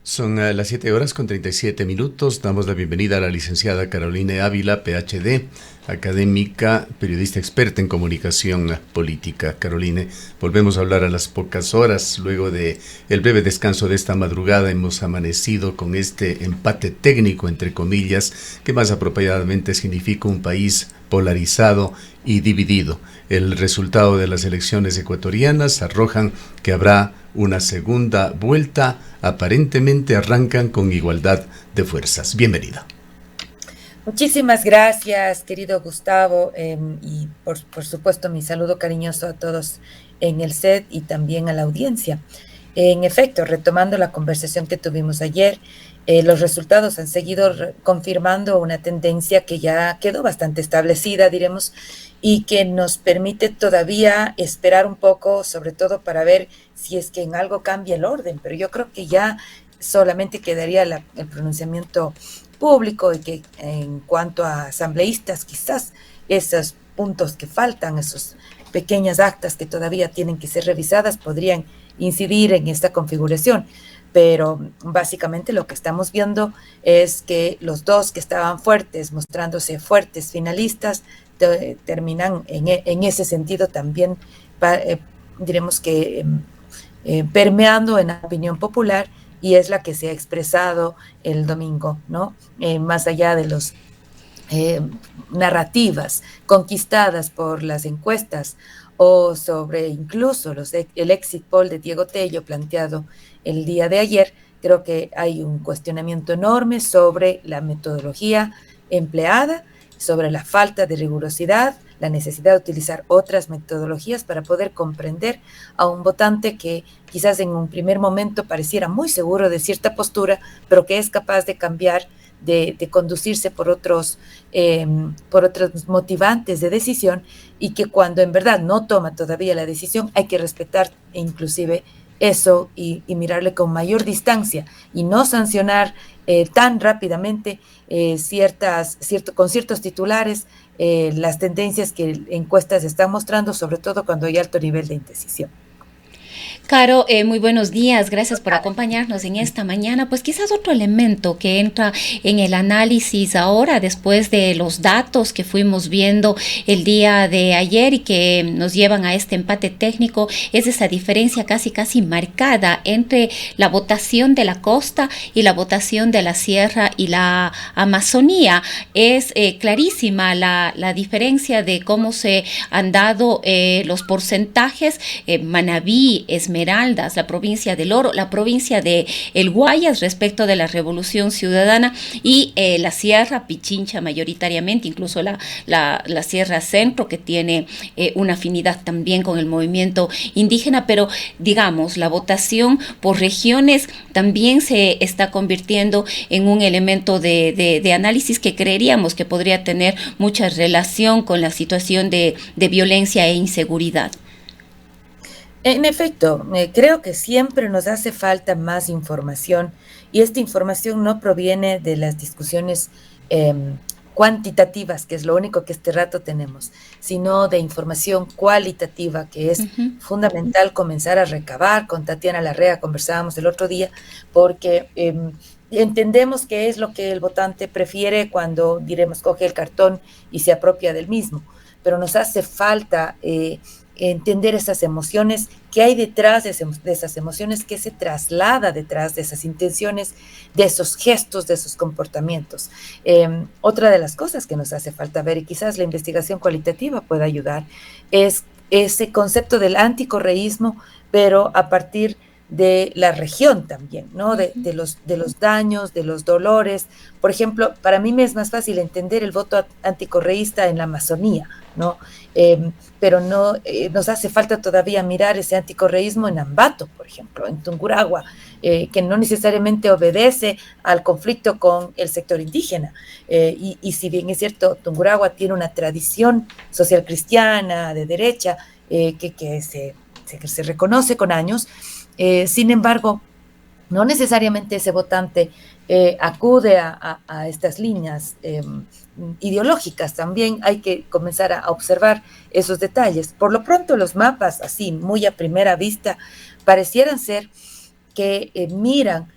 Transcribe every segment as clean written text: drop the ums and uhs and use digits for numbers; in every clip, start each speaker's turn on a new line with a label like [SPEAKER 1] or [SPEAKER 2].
[SPEAKER 1] Son las 7 horas con 37 minutos. Damos la bienvenida a la licenciada Caroline Ávila, PhD, académica, periodista experta en comunicación política. Caroline, volvemos a hablar a las pocas horas. Luego de el breve descanso de esta madrugada, hemos amanecido con este empate técnico, entre comillas, que más apropiadamente significa un país polarizado y dividido. El resultado de las elecciones ecuatorianas arrojan que habrá una segunda vuelta. Aparentemente arrancan con igualdad de fuerzas. Bienvenida.
[SPEAKER 2] Muchísimas gracias, querido Gustavo, y por supuesto mi saludo cariñoso a todos en el set y también a la audiencia. En efecto, retomando la conversación que tuvimos ayer, los resultados han seguido confirmando una tendencia que ya quedó bastante establecida, diremos, y que nos permite todavía esperar un poco, sobre todo para ver si es que en algo cambia el orden, pero yo creo que ya solamente quedaría el pronunciamiento público y que en cuanto a asambleístas, quizás esos puntos que faltan, esas pequeñas actas que todavía tienen que ser revisadas, podrían incidir en esta configuración. Pero básicamente lo que estamos viendo es que los dos que estaban fuertes, mostrándose fuertes finalistas, terminan en ese sentido también, diremos que permeando en la opinión popular, y es la que se ha expresado el domingo, ¿no? Más allá de los narrativas conquistadas por las encuestas o sobre incluso el exit poll de Diego Tello planteado el día de ayer, creo que hay un cuestionamiento enorme sobre la metodología empleada, sobre la falta de rigurosidad, la necesidad de utilizar otras metodologías para poder comprender a un votante que quizás en un primer momento pareciera muy seguro de cierta postura, pero que es capaz de cambiar, de conducirse por otros motivantes de decisión, y que cuando en verdad no toma todavía la decisión hay que respetar inclusive eso y mirarle con mayor distancia y no sancionar tan rápidamente con ciertos titulares las tendencias que encuestas están mostrando, sobre todo cuando hay alto nivel de indecisión.
[SPEAKER 3] Caro, muy buenos días, gracias por acompañarnos en esta mañana. Pues quizás otro elemento que entra en el análisis ahora, después de los datos que fuimos viendo el día de ayer y que nos llevan a este empate técnico, es esa diferencia casi marcada entre la votación de la costa y la votación de la sierra y la Amazonía. Es clarísima la diferencia de cómo se han dado los porcentajes. Manabí, Esmeraldas, la provincia del Oro, la provincia de El Guayas respecto de la Revolución Ciudadana, y la Sierra Pichincha mayoritariamente, incluso la Sierra Centro, que tiene una afinidad también con el movimiento indígena, pero digamos, la votación por regiones también se está convirtiendo en un elemento de análisis que creeríamos que podría tener mucha relación con la situación de violencia e inseguridad.
[SPEAKER 2] En efecto, creo que siempre nos hace falta más información, y esta información no proviene de las discusiones cuantitativas, que es lo único que este rato tenemos, sino de información cualitativa, que es fundamental comenzar a recabar. Con Tatiana Larrea conversábamos el otro día, porque entendemos qué es lo que el votante prefiere cuando, diremos, coge el cartón y se apropia del mismo, pero nos hace falta entender esas emociones, qué hay detrás de esas emociones, qué se traslada detrás de esas intenciones, de esos gestos, de esos comportamientos. Otra de las cosas que nos hace falta ver, y quizás la investigación cualitativa pueda ayudar, es ese concepto del anticorreísmo, pero a partir de la región también, ¿no? De los daños, de los dolores. Por ejemplo, para mí me es más fácil entender el voto anticorreísta en la Amazonía, ¿no? Pero no nos hace falta todavía mirar ese anticorreísmo en Ambato, por ejemplo, en Tungurahua, que no necesariamente obedece al conflicto con el sector indígena. Y si bien es cierto, Tungurahua tiene una tradición social cristiana de derecha que se reconoce con años, sin embargo, no necesariamente ese votante acude a estas líneas ideológicas. También hay que comenzar a observar esos detalles. Por lo pronto, los mapas, así muy a primera vista, parecieran ser que miran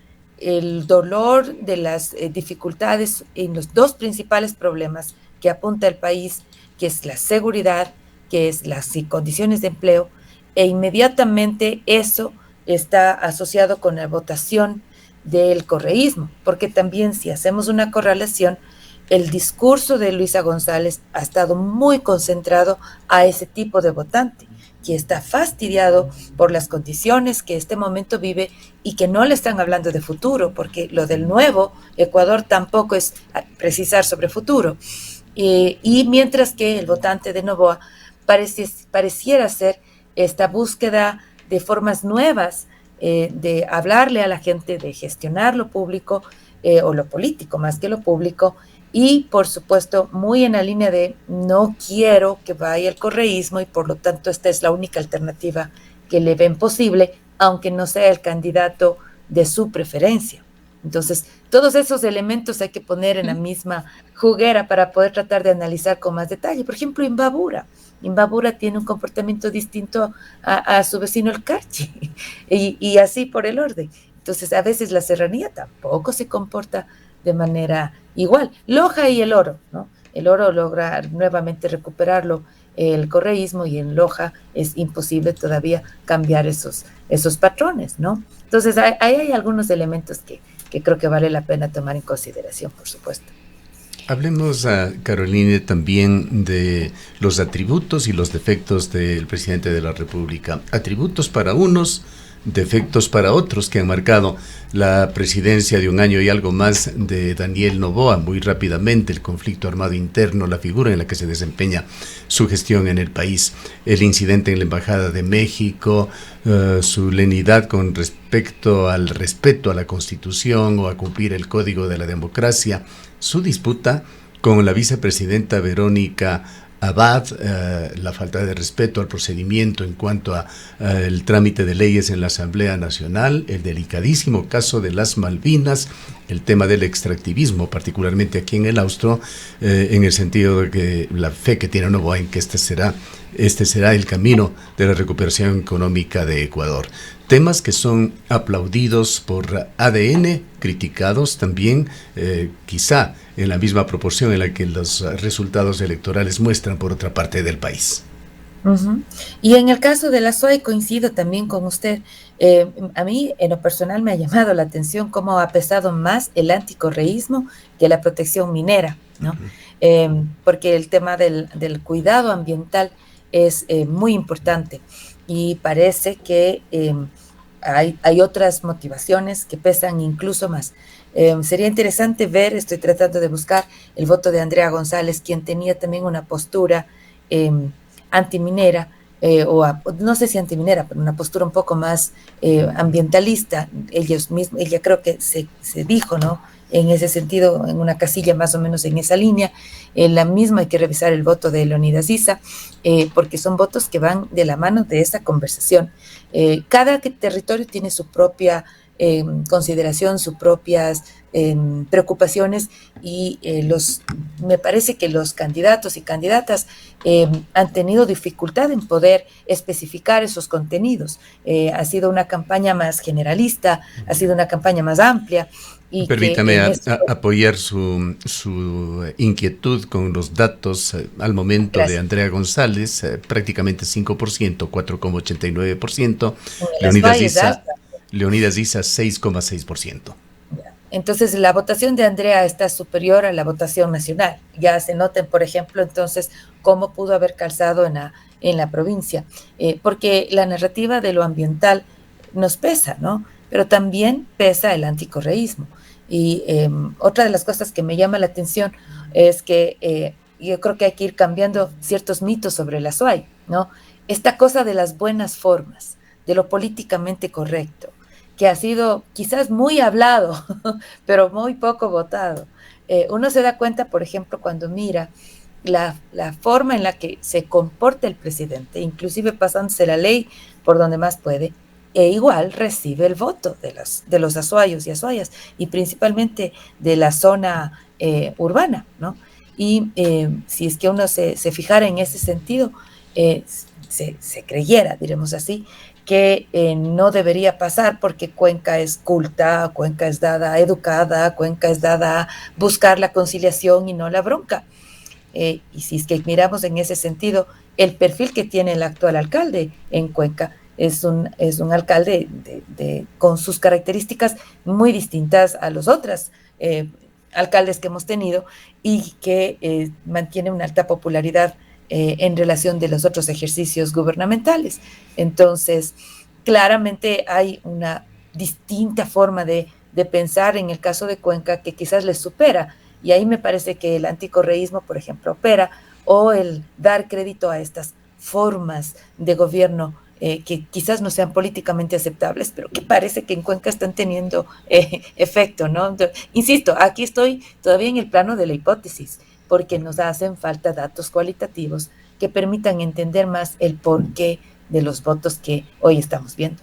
[SPEAKER 2] el dolor de las dificultades en los dos principales problemas que apunta el país, que es la seguridad, que es las condiciones de empleo, e inmediatamente eso está asociado con la votación del correísmo, porque también si hacemos una correlación, el discurso de Luisa González ha estado muy concentrado a ese tipo de votante, que está fastidiado por las condiciones que este momento vive y que no le están hablando de futuro, porque lo del nuevo Ecuador tampoco es precisar sobre futuro. Y mientras que el votante de Noboa pareciera ser esta búsqueda de formas nuevas de hablarle a la gente, de gestionar lo público o lo político más que lo público, y por supuesto muy en la línea de no quiero que vaya el correísmo y por lo tanto esta es la única alternativa que le ven posible, aunque no sea el candidato de su preferencia. Entonces, todos esos elementos hay que poner en la misma juguera para poder tratar de analizar con más detalle. Por ejemplo, Imbabura tiene un comportamiento distinto a su vecino el Carchi, y así por el orden. Entonces, a veces la serranía tampoco se comporta de manera igual. Loja y el Oro, ¿no? El Oro logra nuevamente recuperarlo el correísmo, y en Loja es imposible todavía cambiar esos patrones, ¿no? Entonces, ahí hay algunos elementos que creo que vale la pena tomar en consideración, por supuesto.
[SPEAKER 1] Hablemos, Caroline, también de los atributos y los defectos del presidente de la República. Atributos para unos, defectos para otros, que han marcado la presidencia de un año y algo más de Daniel Noboa. Muy rápidamente, el conflicto armado interno, la figura en la que se desempeña su gestión en el país, el incidente en la Embajada de México, su lenidad con respecto al respeto a la Constitución o a cumplir el Código de la Democracia, su disputa con la vicepresidenta Verónica Abad, la falta de respeto al procedimiento en cuanto a el trámite de leyes en la Asamblea Nacional, el delicadísimo caso de las Malvinas, el tema del extractivismo, particularmente aquí en el Austro, en el sentido de que la fe que tiene Noboa en que este será el camino de la recuperación económica de Ecuador. Temas que son aplaudidos por ADN, criticados también, quizá en la misma proporción en la que los resultados electorales muestran por otra parte del país.
[SPEAKER 2] Uh-huh. Y en el caso de la SUAY coincido también con usted. A mí en lo personal me ha llamado la atención cómo ha pesado más el anticorreísmo que la protección minera, ¿no? Uh-huh. Porque el tema del cuidado ambiental es muy importante, y parece que hay otras motivaciones que pesan incluso más. Sería interesante ver, estoy tratando de buscar el voto de Andrea González, quien tenía también una postura antiminera, no sé si antiminera, pero una postura un poco más ambientalista. Ella creo que se dijo, ¿no?, en ese sentido, en una casilla más o menos en esa línea. La misma hay que revisar el voto de Leonidas Issa, porque son votos que van de la mano de esa conversación. Cada territorio tiene su propia consideración, sus propias preocupaciones, y me parece que los candidatos y candidatas han tenido dificultad en poder especificar esos contenidos. Ha sido una campaña más generalista, ha sido una campaña más amplia. Y
[SPEAKER 1] permítame apoyar su inquietud con los datos al momento. Gracias. De Andrea González, prácticamente 5%, 4,89%, Leonidas Issa 6,6%.
[SPEAKER 2] Entonces, la votación de Andrea está superior a la votación nacional. Ya se noten, por ejemplo, entonces, cómo pudo haber calzado en la provincia. Porque la narrativa de lo ambiental nos pesa, ¿no? Pero también pesa el anticorreísmo. Y otra de las cosas que me llama la atención es que yo creo que hay que ir cambiando ciertos mitos sobre la SUAY, ¿no? Esta cosa de las buenas formas, de lo políticamente correcto, que ha sido quizás muy hablado, pero muy poco votado. Uno se da cuenta, por ejemplo, cuando mira la forma en la que se comporta el presidente, inclusive pasándose la ley por donde más puede, e igual recibe el voto de los azuayos y azuayas, y principalmente de la zona urbana, ¿no? Y si es que uno se fijara en ese sentido, se creyera, diremos así, que no debería pasar porque Cuenca es culta, Cuenca es dada, educada, Cuenca es dada a buscar la conciliación y no la bronca. Y si es que miramos en ese sentido, el perfil que tiene el actual alcalde en Cuenca es un alcalde con sus características muy distintas a los otros alcaldes que hemos tenido y que mantiene una alta popularidad en relación de los otros ejercicios gubernamentales. Entonces, claramente hay una distinta forma de pensar en el caso de Cuenca que quizás les supera, y ahí me parece que el anticorreísmo, por ejemplo, opera, o el dar crédito a estas formas de gobierno que quizás no sean políticamente aceptables, pero que parece que en Cuenca están teniendo efecto, ¿no? Entonces, insisto, aquí estoy todavía en el plano de la hipótesis, porque nos hacen falta datos cualitativos que permitan entender más el porqué de los votos que hoy estamos viendo.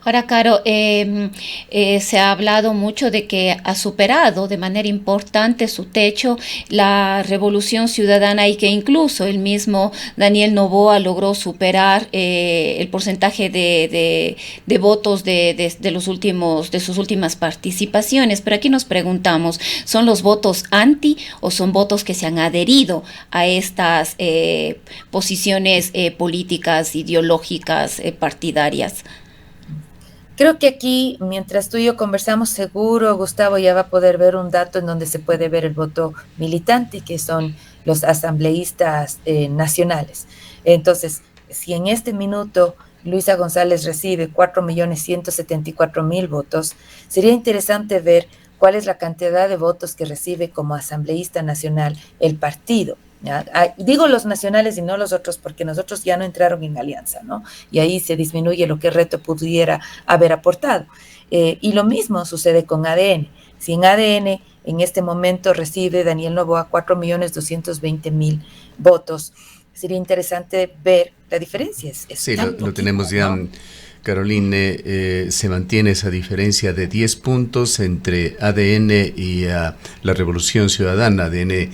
[SPEAKER 3] Ahora, Caro, se ha hablado mucho de que ha superado de manera importante su techo la Revolución Ciudadana y que incluso el mismo Daniel Noboa logró superar el porcentaje de votos de sus últimas participaciones. Pero aquí nos preguntamos, ¿son los votos anti o son votos que se han adherido a estas posiciones políticas, ideológicas, partidarias?
[SPEAKER 2] Creo que aquí, mientras tú y yo conversamos, seguro Gustavo ya va a poder ver un dato en donde se puede ver el voto militante, que son los asambleístas nacionales. Entonces, si en este minuto Luisa González recibe 4.174.000 votos, sería interesante ver cuál es la cantidad de votos que recibe como asambleísta nacional el partido. ¿Ya? Digo los nacionales y no los otros porque nosotros ya no entraron en alianza, ¿no? Y ahí se disminuye lo que Reto pudiera haber aportado. Y lo mismo sucede con ADN. Si en ADN en este momento recibe Daniel Noboa 4.220.000 votos, sería interesante ver la diferencia.
[SPEAKER 1] Sí, lo tenemos ya, ¿no? Caroline, se mantiene esa diferencia de 10 puntos entre ADN y la Revolución Ciudadana. ADN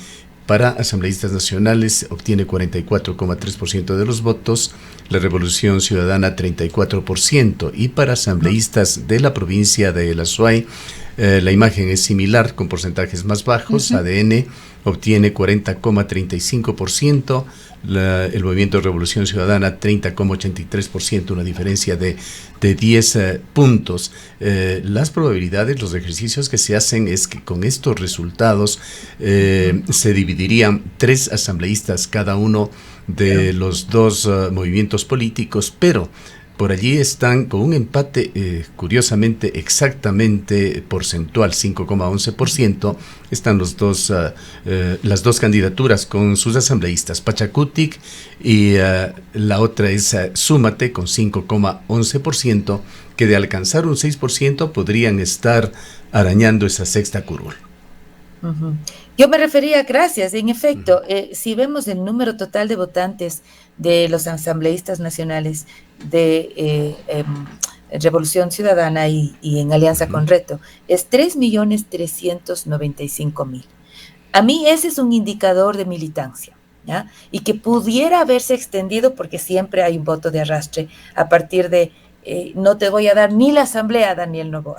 [SPEAKER 1] para asambleístas nacionales obtiene 44,3% de los votos, la Revolución Ciudadana 34%, y para asambleístas de la provincia de La Suay la imagen es similar con porcentajes más bajos. ADN obtiene 40,35%, el Movimiento de Revolución Ciudadana 30,83%, una diferencia de 10 puntos. Las probabilidades, los ejercicios que se hacen es que con estos resultados se dividirían 3 asambleístas cada uno de los dos movimientos políticos, pero por allí están con un empate curiosamente exactamente porcentual, 5,11%, están las dos candidaturas con sus asambleístas, Pachacutic y la otra es Súmate con 5,11%, que de alcanzar un 6% podrían estar arañando esa sexta curul.
[SPEAKER 2] Yo me refería, gracias, en efecto, si vemos el número total de votantes de los asambleístas nacionales de Revolución Ciudadana y en alianza con Reto, es 3.395.000. A mí ese es un indicador de militancia, ¿ya? Y que pudiera haberse extendido porque siempre hay un voto de arrastre a partir de, no te voy a dar ni la asamblea, Daniel Noboa,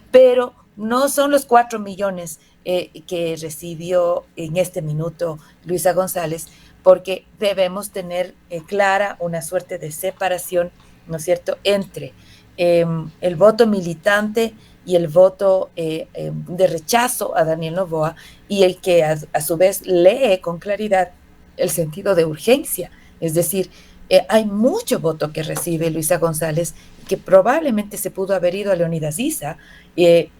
[SPEAKER 2] pero no son los 4 millones que recibió en este minuto Luisa González, porque debemos tener clara una suerte de separación, ¿no es cierto?, entre el voto militante y el voto de rechazo a Daniel Noboa, y el que a su vez lee con claridad el sentido de urgencia. Es decir, hay mucho voto que recibe Luisa González que probablemente se pudo haber ido a Leonidas Issa,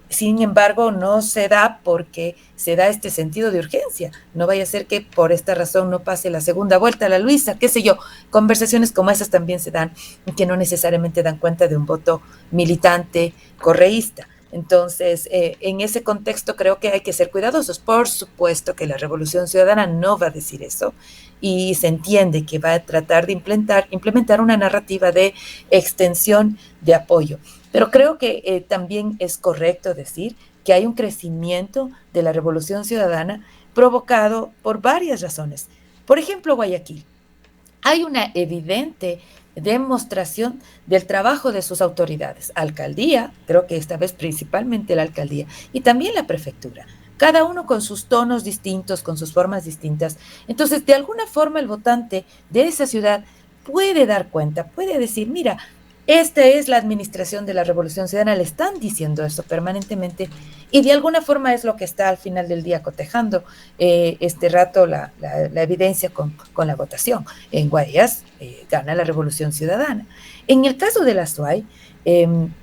[SPEAKER 2] sin embargo no se da porque se da este sentido de urgencia. No vaya a ser que por esta razón no pase la segunda vuelta a la Luisa, qué sé yo. Conversaciones como esas también se dan, que no necesariamente dan cuenta de un voto militante correísta. Entonces, en ese contexto creo que hay que ser cuidadosos. Por supuesto que la Revolución Ciudadana no va a decir eso, y se entiende que va a tratar de implementar una narrativa de extensión de apoyo. Pero creo que también es correcto decir que hay un crecimiento de la Revolución Ciudadana provocado por varias razones. Por ejemplo, Guayaquil. Hay una evidente demostración del trabajo de sus autoridades. Alcaldía, creo que esta vez principalmente la alcaldía, y también la prefectura. Cada uno con sus tonos distintos, con sus formas distintas. Entonces, de alguna forma, el votante de esa ciudad puede dar cuenta, puede decir, mira, esta es la administración de la Revolución Ciudadana, le están diciendo eso permanentemente y de alguna forma es lo que está al final del día cotejando este rato la evidencia con la votación. En Guayas gana la Revolución Ciudadana. En el caso de la SUAY,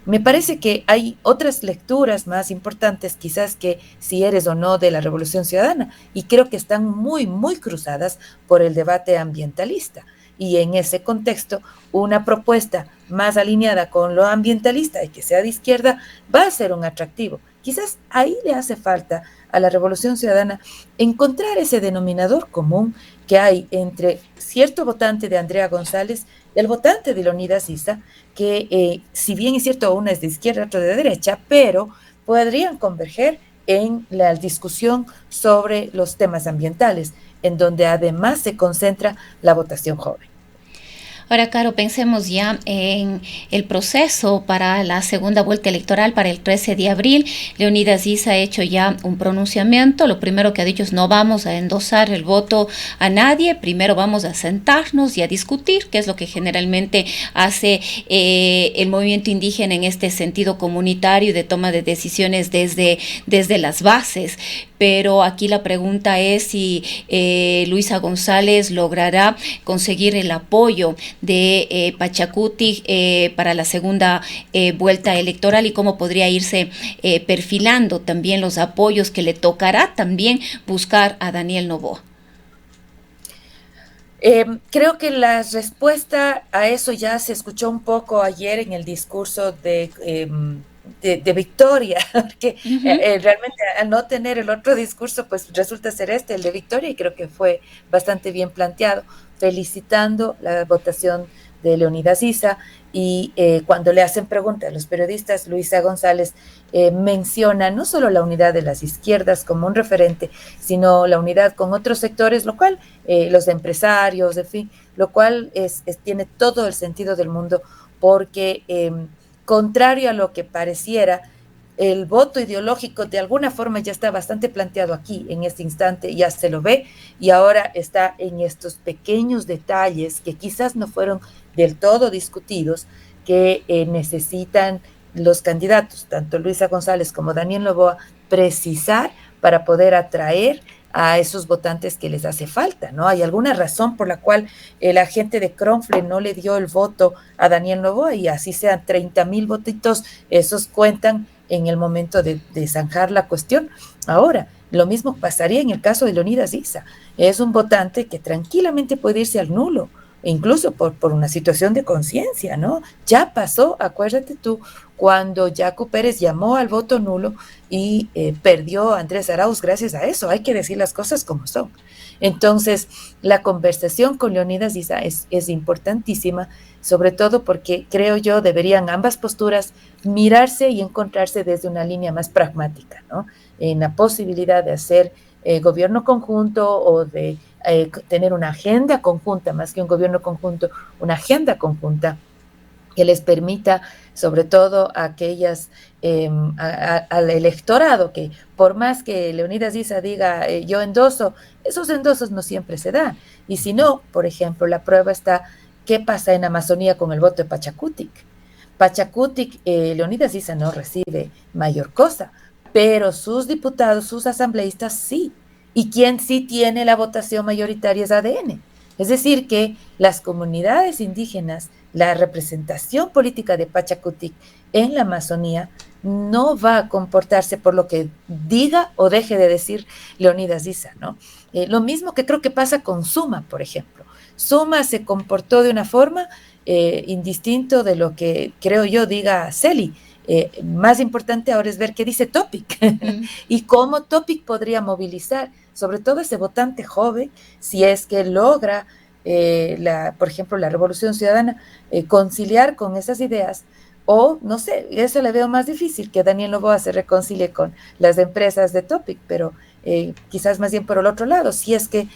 [SPEAKER 2] me parece que hay otras lecturas más importantes quizás que si eres o no de la Revolución Ciudadana y creo que están muy, muy cruzadas por el debate ambientalista. Y en ese contexto, una propuesta más alineada con lo ambientalista y que sea de izquierda va a ser un atractivo. Quizás ahí le hace falta a la Revolución Ciudadana encontrar ese denominador común que hay entre cierto votante de Andrea González y el votante de Leonidas Issa, que si bien es cierto, una es de izquierda, otra de derecha, pero podrían converger en la discusión sobre los temas ambientales, en donde además se concentra la votación joven.
[SPEAKER 3] Ahora, Caro, pensemos ya en el proceso para la segunda vuelta electoral para el 13 de abril. Leonidas Issa ha hecho ya un pronunciamiento. Lo primero que ha dicho es no vamos a endosar el voto a nadie. Primero vamos a sentarnos y a discutir, que es lo que generalmente hace el movimiento indígena en este sentido comunitario de toma de decisiones desde las bases. Pero aquí la pregunta es si Luisa González logrará conseguir el apoyo de Pachacutic para la segunda vuelta electoral y cómo podría irse perfilando también los apoyos que le tocará también buscar a Daniel Noboa.
[SPEAKER 2] Creo que la respuesta a eso ya se escuchó un poco ayer en el discurso de Victoria, porque realmente al no tener el otro discurso, pues resulta ser el de Victoria, y creo que fue bastante bien planteado, felicitando la votación de Leonidas Issa, y cuando le hacen preguntas a los periodistas, Luisa González menciona no solo la unidad de las izquierdas como un referente, sino la unidad con otros sectores, lo cual, los empresarios, en fin, lo cual tiene todo el sentido del mundo, porque contrario a lo que pareciera, el voto ideológico de alguna forma ya está bastante planteado aquí, en este instante, ya se lo ve, y ahora está en estos pequeños detalles que quizás no fueron del todo discutidos, que necesitan los candidatos, tanto Luisa González como Daniel Noboa, precisar para poder atraer a esos votantes que les hace falta, ¿no? Hay alguna razón por la cual la gente de Kronfle no le dio el voto a Daniel Noboa, y así sean 30,000 votitos, esos cuentan en el momento de zanjar la cuestión. Ahora, lo mismo pasaría en el caso de Leonidas Issa. Es un votante que tranquilamente puede irse al nulo, incluso por una situación de conciencia, ¿no? Ya pasó, acuérdate tú, cuando Yacu Pérez llamó al voto nulo y perdió a Andrés Arauz gracias a eso. Hay que decir las cosas como son. Entonces, la conversación con Leonidas Issa es importantísima, sobre todo porque creo yo deberían ambas posturas mirarse y encontrarse desde una línea más pragmática, ¿no? En la posibilidad de hacer gobierno conjunto o de tener una agenda conjunta, más que un gobierno conjunto, una agenda conjunta que les permita, sobre todo a aquellas, al electorado, que por más que Leonidas Issa diga yo endoso, esos endosos no siempre se dan. Y si no, por ejemplo, la prueba está, ¿qué pasa en Amazonía con el voto de Pachacutic? Pachacutic, Leonidas Issa no recibe mayor cosa, pero sus diputados, sus asambleístas sí. Y quien sí tiene la votación mayoritaria es ADN. Es decir, que las comunidades indígenas, la representación política de Pachacutic en la Amazonía no va a comportarse por lo que diga o deje de decir Leonidas Issa, ¿no? Lo mismo que creo que pasa con Suma, por ejemplo. Suma se comportó de una forma indistinto de lo que creo yo diga Celi. Más importante ahora es ver qué dice Topic y cómo Topic podría movilizar, sobre todo ese votante joven, si es que logra, por ejemplo, la Revolución Ciudadana, conciliar con esas ideas, o no sé, eso le veo más difícil, que Daniel Noboa se reconcilie con las empresas de Topic, pero quizás más bien por el otro lado, si es que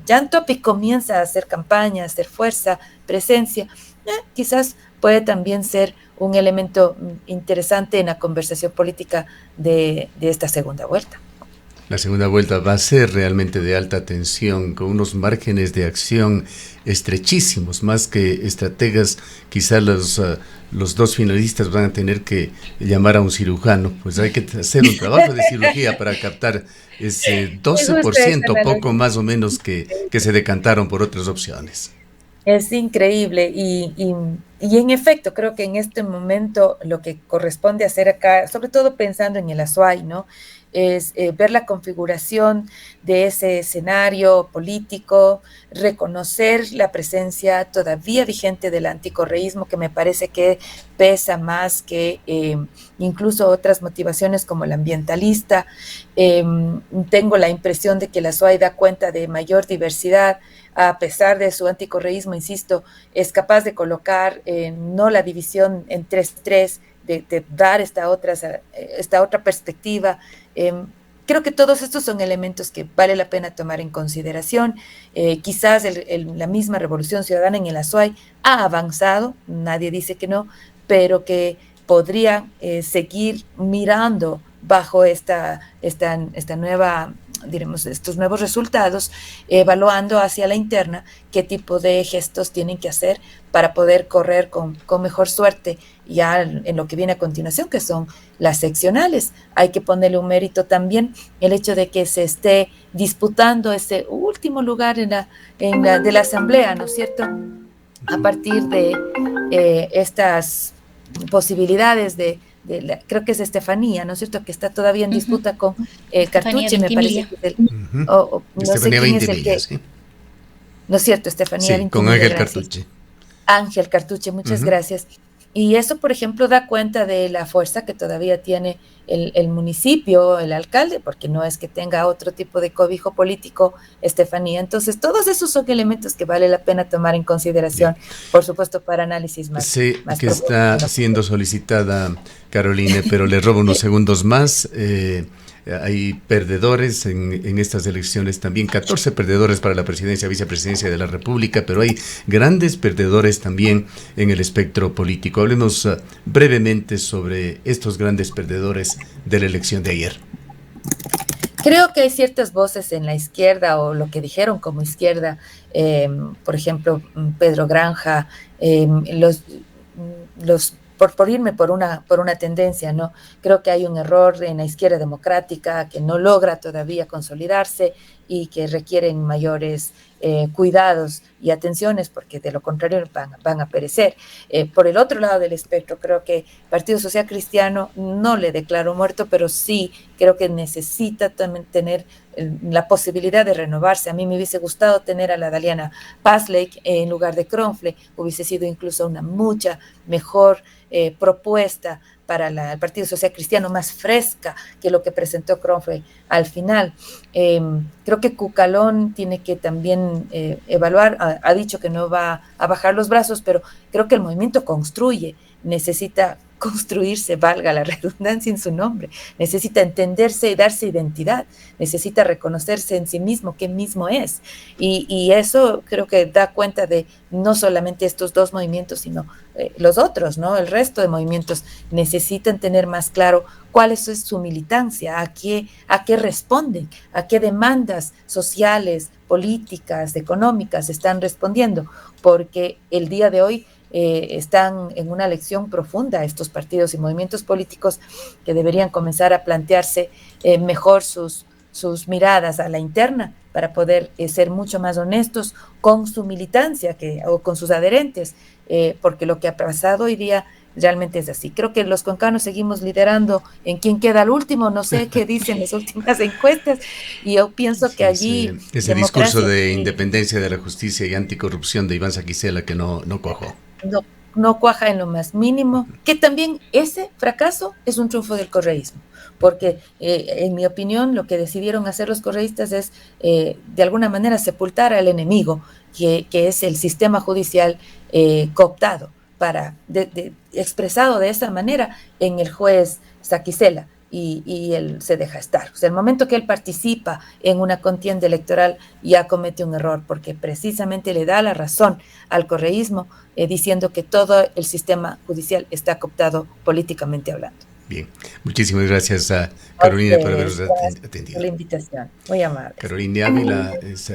[SPEAKER 2] Jan Topic comienza a hacer campaña, a hacer fuerza, presencia, quizás puede también ser un elemento interesante en la conversación política de esta segunda vuelta.
[SPEAKER 1] La segunda vuelta va a ser realmente de alta tensión, con unos márgenes de acción estrechísimos, más que estrategas. Quizá los dos finalistas van a tener que llamar a un cirujano, pues hay que hacer un trabajo de cirugía para captar ese 12%, poco más o menos, que se decantaron por otras opciones.
[SPEAKER 2] Es increíble y en efecto creo que en este momento lo que corresponde hacer acá, sobre todo pensando en el Azuay, ¿no?, es ver la configuración de ese escenario político, reconocer la presencia todavía vigente del anticorreísmo, que me parece que pesa más que incluso otras motivaciones como el ambientalista. Tengo la impresión de que la SUAY da cuenta de mayor diversidad, a pesar de su anticorreísmo, insisto, es capaz de colocar no la división en 3-3, de dar esta otra perspectiva. Creo que todos estos son elementos que vale la pena tomar en consideración. Quizás la misma Revolución Ciudadana en el Azuay ha avanzado, nadie dice que no, pero que podría seguir mirando bajo esta nueva, diremos, estos nuevos resultados, evaluando hacia la interna qué tipo de gestos tienen que hacer para poder correr con mejor suerte ya en lo que viene a continuación, que son las seccionales. Hay que ponerle un mérito también el hecho de que se esté disputando ese último lugar de la asamblea, ¿no es cierto?, a partir de estas posibilidades creo que es Estefanía, ¿no es cierto?, que está todavía en disputa con Cartuche, me parece que es no sé quién es el que, ¿sí? ¿No es cierto? Estefanía.
[SPEAKER 1] Sí, con Ángel Cartuche.
[SPEAKER 2] Ángel Cartuche, muchas gracias. Y eso, por ejemplo, da cuenta de la fuerza que todavía tiene el municipio, el alcalde, porque no es que tenga otro tipo de cobijo político, Estefanía. Entonces, todos esos son elementos que vale la pena tomar en consideración, por supuesto, para análisis más.
[SPEAKER 1] Sí, más que está siendo solicitada, Caroline, pero le robo unos segundos más. Hay perdedores en estas elecciones también, 14 perdedores para la presidencia, vicepresidencia de la República, pero hay grandes perdedores también en el espectro político. Hablemos brevemente sobre estos grandes perdedores de la elección de ayer.
[SPEAKER 2] Creo que hay ciertas voces en la izquierda, o lo que dijeron como izquierda, por ejemplo, Pedro Granja, por irme por una tendencia, ¿no? Creo que hay un error en la izquierda democrática que no logra todavía consolidarse y que requieren mayores cuidados y atenciones, porque de lo contrario van a perecer. Por el otro lado del espectro, creo que Partido Social Cristiano no le declaro muerto, pero sí creo que necesita también tener la posibilidad de renovarse. A mí me hubiese gustado tener a la Daliana Pazlake en lugar de Kronfle, hubiese sido incluso una mucha mejor propuesta para el Partido Social Cristiano, más fresca que lo que presentó Kronfle al final. Creo que Cucalón tiene que también evaluar, ha dicho que no va a bajar los brazos, pero creo que el movimiento construye, necesita construirse, valga la redundancia en su nombre, necesita entenderse y darse identidad, necesita reconocerse en sí mismo, qué mismo es, y eso creo que da cuenta de no solamente estos dos movimientos, sino los otros, ¿no? El resto de movimientos necesitan tener más claro cuál es su militancia, a qué responden, a qué demandas sociales, políticas, económicas están respondiendo, porque el día de hoy están en una lección profunda estos partidos y movimientos políticos que deberían comenzar a plantearse mejor sus miradas a la interna para poder ser mucho más honestos con su militancia o con sus adherentes, porque lo que ha pasado hoy día realmente es así. Creo que los concanos seguimos liderando en quién queda al último, no sé qué dicen las últimas encuestas, y yo pienso que allí...
[SPEAKER 1] Ese discurso de independencia de la justicia y anticorrupción de Iván Saquicela que no cuajó.
[SPEAKER 2] No cuaja en lo más mínimo, que también ese fracaso es un triunfo del correísmo, porque en mi opinión lo que decidieron hacer los correístas es de alguna manera sepultar al enemigo, que es el sistema judicial cooptado, expresado de esa manera en el juez Saquicela, y él se deja estar. O sea, el momento que él participa en una contienda electoral ya comete un error, porque precisamente le da la razón al correísmo diciendo que todo el sistema judicial está cooptado políticamente hablando.
[SPEAKER 1] Bien, muchísimas gracias a Carolina por habernos atendido.
[SPEAKER 2] Por la invitación, muy amable.
[SPEAKER 1] Carolina Ávila es